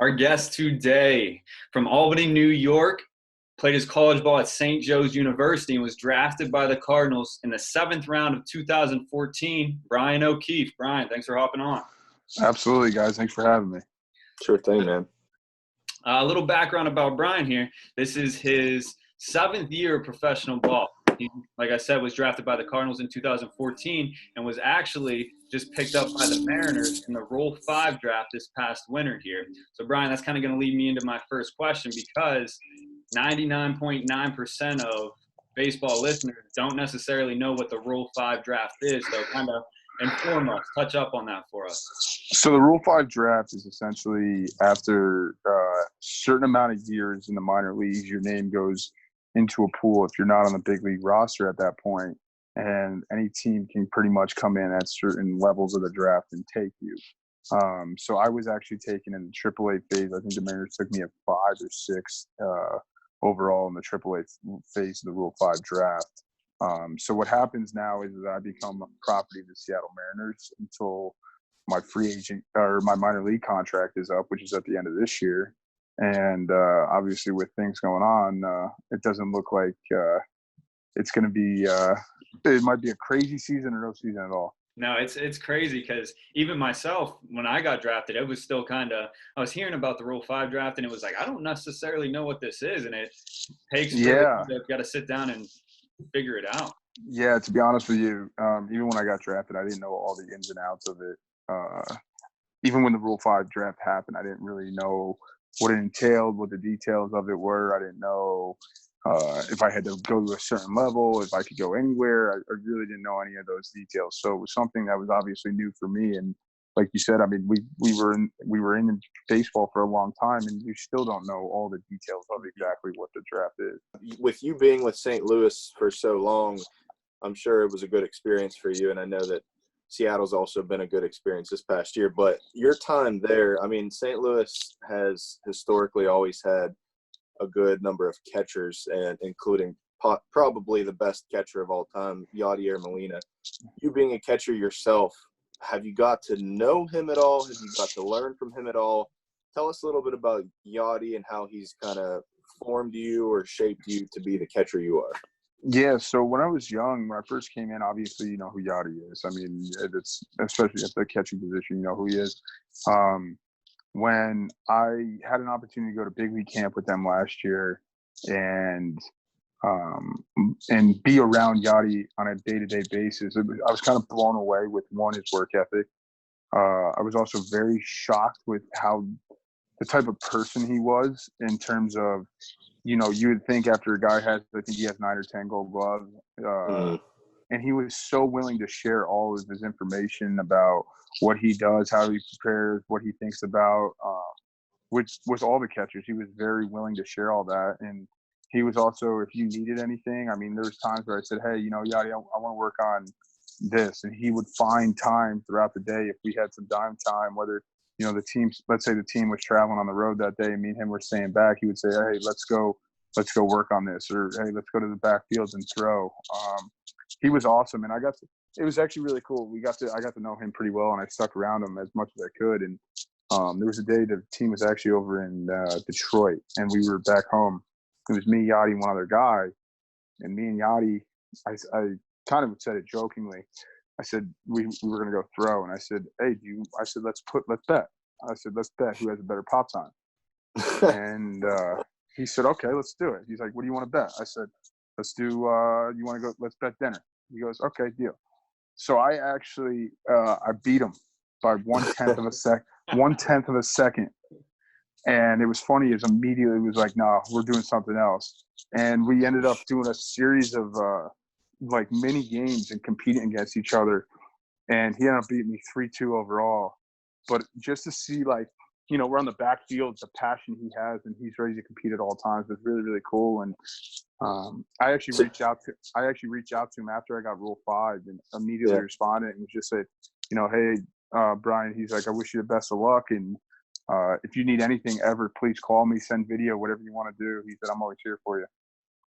Our guest today from Albany, New York, played his college ball at St. Joe's University and was drafted by the Cardinals in the 7th round of 2014. Brian O'Keefe. Brian, thanks for hopping on. Absolutely, guys. Thanks for having me. Sure thing, man. A little background about Brian here. This is his 7th year of professional ball. He, like I said, was drafted by the Cardinals in 2014 and was actually just picked up by the Mariners in the Rule 5 draft this past winter here. So, Brian, that's kind of going to lead me into my first question, because 99.9% of baseball listeners don't necessarily know what the Rule 5 draft is. So kind of inform us, touch up on that for us. So the Rule 5 draft is essentially after a certain amount of years in the minor leagues, your name goes into a pool if you're not on the big league roster at that point, and any team can pretty much come in at certain levels of the draft and take you. So I was actually taken in the AAA phase. I think the Mariners took me at 5 or 6 overall in the AAA phase of the Rule 5 draft. So what happens now is that I become a property of the Seattle Mariners until my free agent or my minor league contract is up, which is at the end of this year. And obviously with things going on, it doesn't look like it's going to be it might be a crazy season or no season at all. No, it's crazy, because even myself, when I got drafted, it was still kind of – I was hearing about the Rule 5 draft, and it was like, I don't necessarily know what this is, and it takes – you've got to sit down and figure it out. Yeah, to be honest with you, even when I got drafted, I didn't know all the ins and outs of it. Even when the Rule 5 draft happened, I didn't really know what it entailed, what the details of it were. I didn't know if I had to go to a certain level, if I could go anywhere. I really didn't know any of those details. So it was something that was obviously new for me. And like you said, I mean, we were in baseball for a long time, and we still don't know all the details of exactly what the draft is. With you being with St. Louis for so long, I'm sure it was a good experience for you, and I know that Seattle's also been a good experience this past year. But your time there, I mean, St. Louis has historically always had a good number of catchers, and including probably the best catcher of all time, Yadier Molina. You being a catcher yourself, have you got to know him at all? Have you got to learn from him at all? Tell us a little bit about Yadi and how he's kind of formed you or shaped you to be the catcher you are. Yeah, so when I was young, when I first came in, obviously you know who Yadi is. I mean, it's especially at the catching position, you know who he is. When I had an opportunity to go to big league camp with them last year and be around Yadi on a day-to-day basis, I was kind of blown away with, one, his work ethic. I was also very shocked with how the type of person he was, in terms of, you know, you would think after a guy has, I think he has 9 or 10 Gold Gloves, and he was so willing to share all of his information about what he does, how he prepares, what he thinks about, which with all the catchers, he was very willing to share all that. And he was also, if you needed anything, I mean, there was times where I said, hey, you know, Yadi, I want to work on this. And he would find time throughout the day if we had some dime time, whether, you know, the team, let's say the team was traveling on the road that day and me and him were staying back, he would say, hey, let's go work on this, or hey, let's go to the backfields and throw. He was awesome, and it was actually really cool. I got to know him pretty well, and I stuck around him as much as I could. And there was a day the team was actually over in Detroit, and we were back home. It was me, Yadi, and one other guy. And me and Yadi, I kind of said it jokingly. I said we were going to go throw, and I said, hey, let's bet. I said, let's bet who has a better pop time. And he said, okay, let's do it. He's like, what do you want to bet? I said, let's do, you want to go, let's bet dinner. He goes, okay, deal. So I actually, I beat him by 1/10 of a second. And it was funny, is immediately was like, nah, we're doing something else. And we ended up doing a series of like mini games and competing against each other. And he ended up beating me 3-2 overall. But just to see, like, you know, we're on the backfield, the passion he has, and he's ready to compete at all times. It's really, really cool. And I actually reached out to him after I got Rule 5 and immediately responded and just said, you know, hey, Brian, he's like, I wish you the best of luck. And if you need anything ever, please call me, send video, whatever you want to do. He said, I'm always here for you.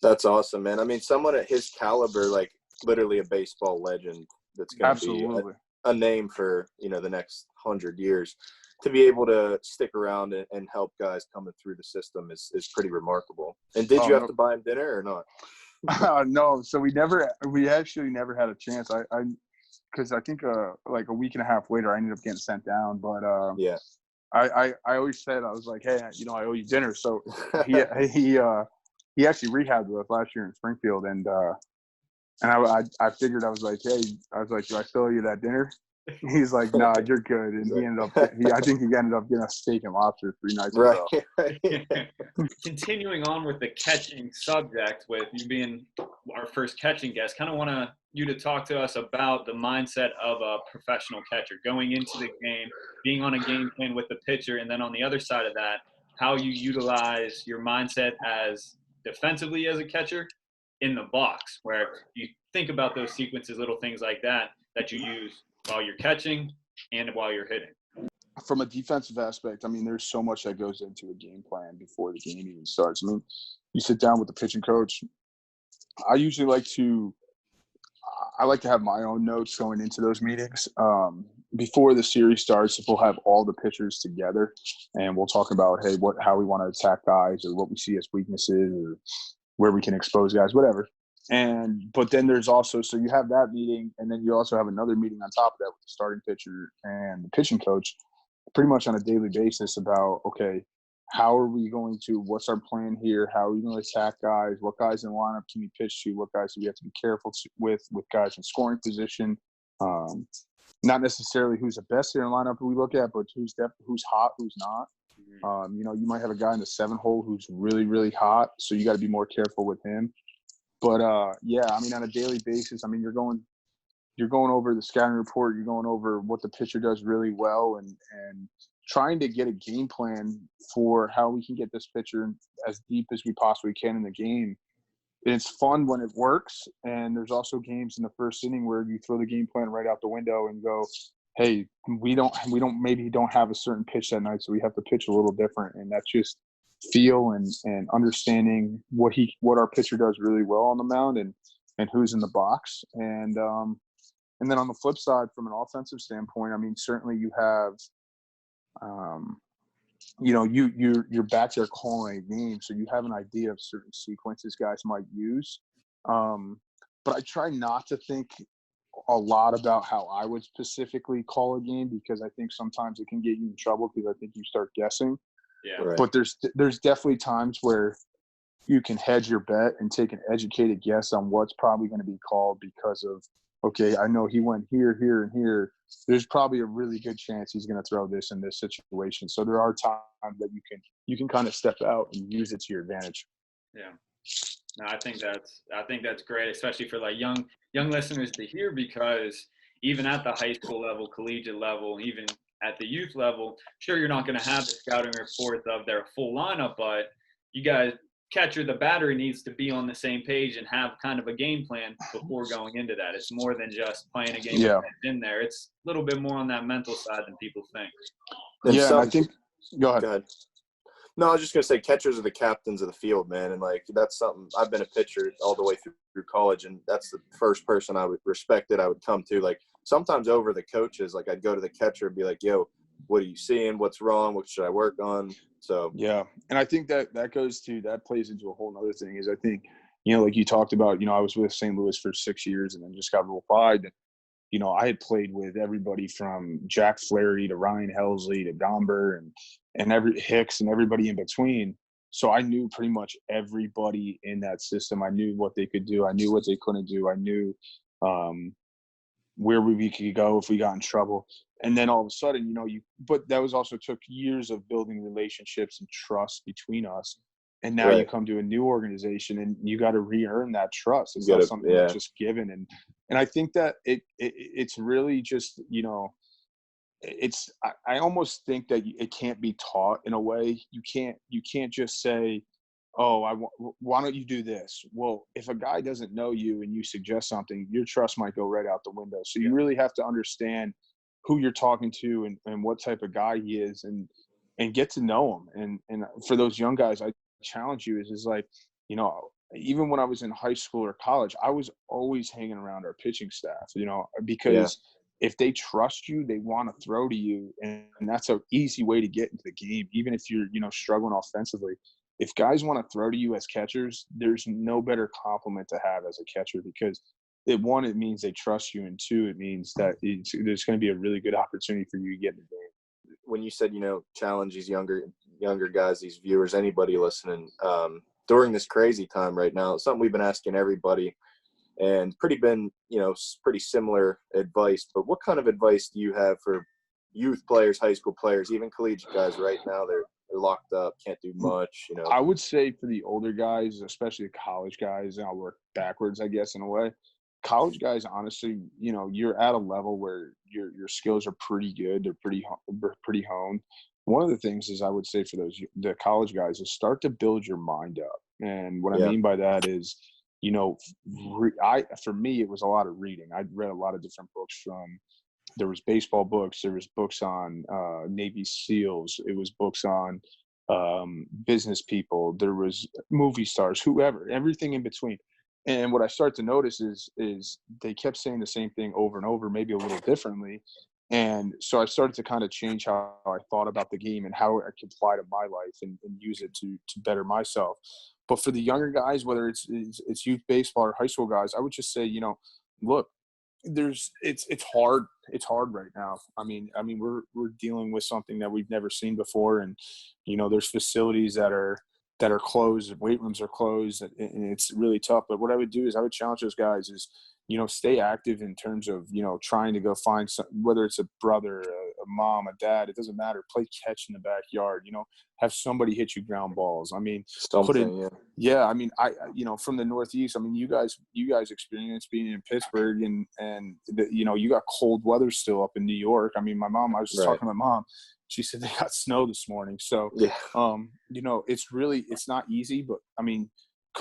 That's awesome, man. I mean, someone at his caliber, like literally a baseball legend that's going to be a name for, you know, the next 100 years. to be able to stick around and help guys coming through the system is pretty remarkable. And did you have to buy him dinner or not? No, so we actually never had a chance. Because I think like a week and a half later, I ended up getting sent down. But Yeah, I always said, I was like, hey, I owe you dinner. So he actually rehabbed with us last year in Springfield, and I figured, I was like, hey, do I still owe you that dinner? He's like, nah, you're good. And he ended up, I think he ended up getting a steak and lobster 3 nights right. ago. Continuing on with the catching subject, with you being our first catching guest, kind of want you to talk to us about the mindset of a professional catcher going into the game, being on a game plan with the pitcher, and then on the other side of that, how you utilize your mindset as defensively as a catcher in the box, where you think about those sequences, little things like that you use while you're catching and while you're hitting. From a defensive aspect, I mean, there's so much that goes into a game plan before the game even starts. I mean, you sit down with the pitching coach. I usually like to have my own notes going into those meetings. Before the series starts, if we'll have all the pitchers together and we'll talk about, hey, how we want to attack guys, or what we see as weaknesses, or where we can expose guys, whatever. But then there's also, so you have that meeting, and then you also have another meeting on top of that with the starting pitcher and the pitching coach, pretty much on a daily basis, about, okay, how are we going to, what's our plan here? How are we going to attack guys? What guys in the lineup can we pitch to? What guys do we have to be careful with guys in scoring position? Not necessarily who's the best here in the lineup we look at, but who's hot, who's not. You might have a guy in the 7-hole who's really, really hot, so you got to be more careful with him. But yeah, I mean, on a daily basis, I mean, you're going over the scouting report, you're going over what the pitcher does really well, and trying to get a game plan for how we can get this pitcher as deep as we possibly can in the game. And it's fun when it works, and there's also games in the first inning where you throw the game plan right out the window and go, hey, we don't have a certain pitch that night, so we have to pitch a little different. And that's just feel and understanding what our pitcher does really well on the mound, and who's in the box. And then on the flip side, from an offensive standpoint, I mean, certainly you have, you're back there calling a game, so you have an idea of certain sequences guys might use. But I try not to think a lot about how I would specifically call a game, because I think sometimes it can get you in trouble, because I think you start guessing. Yeah. Right. But there's definitely times where you can hedge your bet and take an educated guess on what's probably going to be called, because of, okay, I know he went here, here, and here. There's probably a really good chance he's going to throw this in this situation. So there are times that you can kind of step out and use it to your advantage. Yeah. No, I think that's great, especially for like young listeners to hear, because even at the high school level, collegiate level, even at the youth level, sure, you're not going to have the scouting reports of their full lineup, but you guys, catcher, the batter needs to be on the same page and have kind of a game plan before going into that. It's more than just playing a game in there. It's a little bit more on that mental side than people think. And I think – go ahead. No, I was just going to say, catchers are the captains of the field, man. And, like, that's something – I've been a pitcher all the way through college, and that's the first person I would respect that I would come to. Like, sometimes over the coaches, like, I'd go to the catcher and be like, yo, what are you seeing? What's wrong? What should I work on? So yeah, and I think that plays into a whole other thing. Is I think, like you talked about, I was with St. Louis for 6 years and then just got Rule 5. And, I had played with everybody from Jack Flaherty to Ryan Helsley to Gomber and every Hicks and everybody in between. So I knew pretty much everybody in that system. I knew what they could do. I knew what they couldn't do. I knew where we could go if we got in trouble. And then all of a sudden, but that was also took years of building relationships and trust between us. And now you come to a new organization and you got to re-earn that trust. It's not something that's just given. And I think that it's really just, I almost think that it can't be taught in a way. You can't just say, oh, why don't you do this? Well, if a guy doesn't know you and you suggest something, your trust might go right out the window. So you really have to understand who you're talking to and what type of guy he is, and get to know him. And for those young guys, I challenge you is like, even when I was in high school or college, I was always hanging around our pitching staff, because if they trust you, they want to throw to you, and that's an easy way to get into the game, even if you're, struggling offensively. If guys want to throw to you as catchers, there's no better compliment to have as a catcher, because it means they trust you, and two, it means that there's going to be a really good opportunity for you to get in the game. When you said, challenge these younger guys, these viewers, anybody listening, during this crazy time right now, something we've been asking everybody, and pretty similar advice. But what kind of advice do you have for youth players, high school players, even collegiate guys right now? They're locked up, can't do much, I would say for the older guys, especially the college guys, and I'll work backwards, I guess, in a way. College guys, honestly, you're at a level where your skills are pretty good. They're pretty honed. One of the things is, I would say for the college guys, is start to build your mind up. And what I mean by that is, for me, it was a lot of reading. I read a lot of different books. There was baseball books. There was books on Navy SEALs. It was books on business people. There was movie stars, whoever, everything in between. And what I start to notice is they kept saying the same thing over and over, maybe a little differently. And so I started to kind of change how I thought about the game and how I could apply to my life and use it to better myself. But for the younger guys, whether it's youth baseball or high school guys, I would just say, look, it's hard. It's hard right now. I mean, we're dealing with something that we've never seen before, and there's facilities that are closed, weight rooms are closed, and it's really tough. But what I would do is I would challenge those guys is, stay active in terms of, trying to go find some, whether it's a brother, a mom, a dad, it doesn't matter. Play catch in the backyard, have somebody hit you ground balls. I mean, I mean, from the Northeast, I mean, you guys experienced being in Pittsburgh and you got cold weather still up in New York. I mean, I was just talking to my mom. She said they got snow this morning. So, it's not easy, but I mean,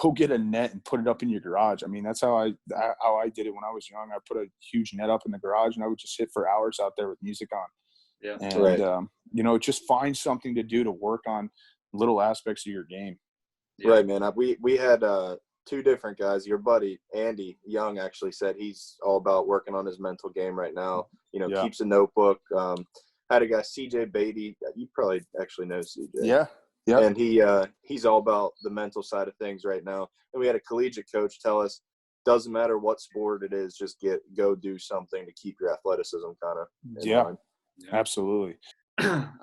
go get a net and put it up in your garage. I mean, that's how I did it when I was young. I put a huge net up in the garage and I would just sit for hours out there with music on. Yeah. And, just find something to do to work on little aspects of your game. Yeah. Right, man. We had two different guys. Your buddy, Andy Young, actually said he's all about working on his mental game right now. Keeps a notebook. Had a guy, CJ Beatty. You probably actually know CJ. Yeah. Yeah. And he's all about the mental side of things right now. And we had a collegiate coach tell us, doesn't matter what sport it is, just go do something to keep your athleticism kind of in mind. Absolutely.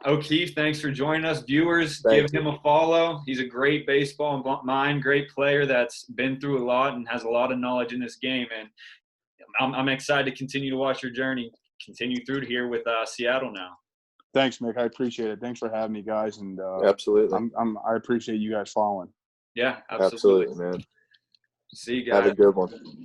O'Keefe, thanks for joining us. Viewers, give him a follow. He's a great baseball mind, great player that's been through a lot and has a lot of knowledge in this game. And I'm excited to continue to watch your journey continue through here with Seattle now. Thanks, Mick. I appreciate it. Thanks for having me, guys. And absolutely, I appreciate you guys following. Yeah, absolutely, man. See you guys. Have a good one.